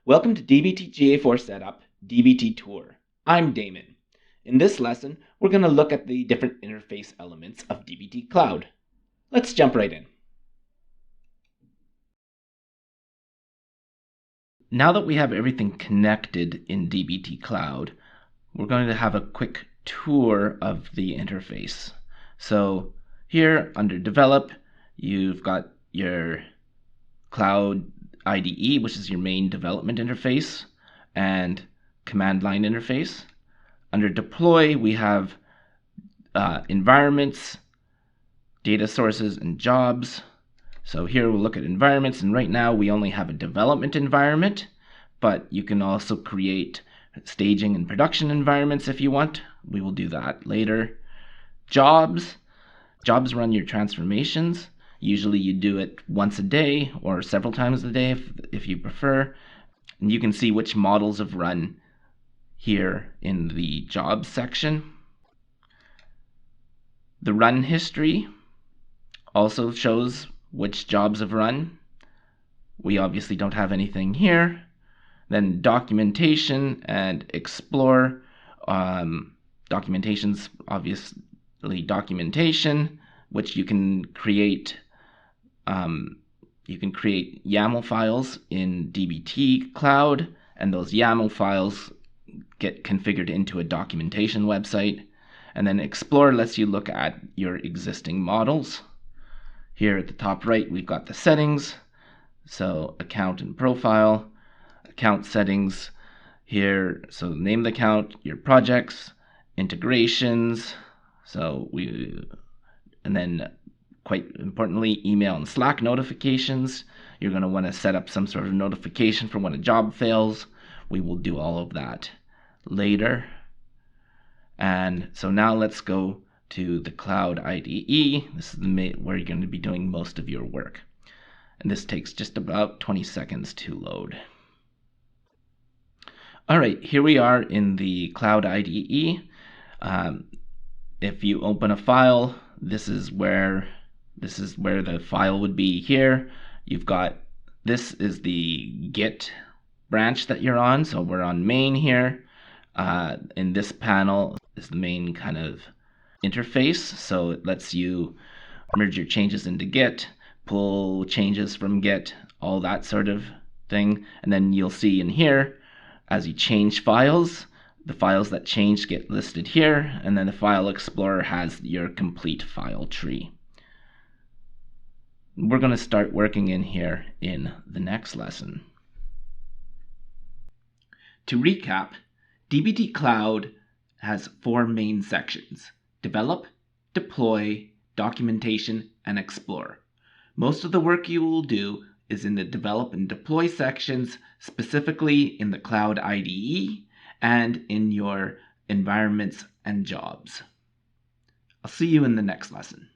Welcome to dbt GA4 Setup, dbt Tour. I'm Damon. In this lesson, we're going to look at the different interface elements of dbt Cloud. Let's jump right in. Now that we have everything connected in dbt Cloud, we're going to have a quick tour of the interface. So here under Develop, you've got your Cloud IDE, which is your main development interface, and command line interface. Under Deploy, we have environments, data sources, and jobs. So here we'll look at environments, and right now we only have a development environment, but you can also create staging and production environments if you want. We will do that later. Jobs run your transformations. Usually you do it once a day or several times a day if you prefer. And you can see which models have run here in the jobs section. The run history also shows which jobs have run. We obviously don't have anything here. Then documentation and explore. Documentation's obviously documentation, which you can create YAML files in dbt Cloud, and those YAML files get configured into a documentation website. And then Explore lets you look at your existing models. Here at the top right, we've got the settings. So account and profile, account settings here. So name of the account, your projects, integrations. And then quite importantly, email and Slack notifications. You're going to want to set up some sort of notification for when a job fails. We will do all of that later. And so now let's go to the Cloud IDE. This is where you're going to be doing most of your work. And this takes just about 20 seconds to load. All right, here we are in the Cloud IDE. If you open a file, this is where the file would be here. This is the Git branch that you're on. So we're on main here. In this panel is the main kind of interface. So it lets you merge your changes into Git, pull changes from Git, all that sort of thing. And then you'll see in here, as you change files, the files that change get listed here, and then the File Explorer has your complete file tree. We're going to start working in here in the next lesson. To recap, dbt Cloud has 4 main sections: Develop, Deploy, Documentation, and Explore. Most of the work you will do is in the Develop and Deploy sections, specifically in the Cloud IDE and in your environments and jobs. I'll see you in the next lesson.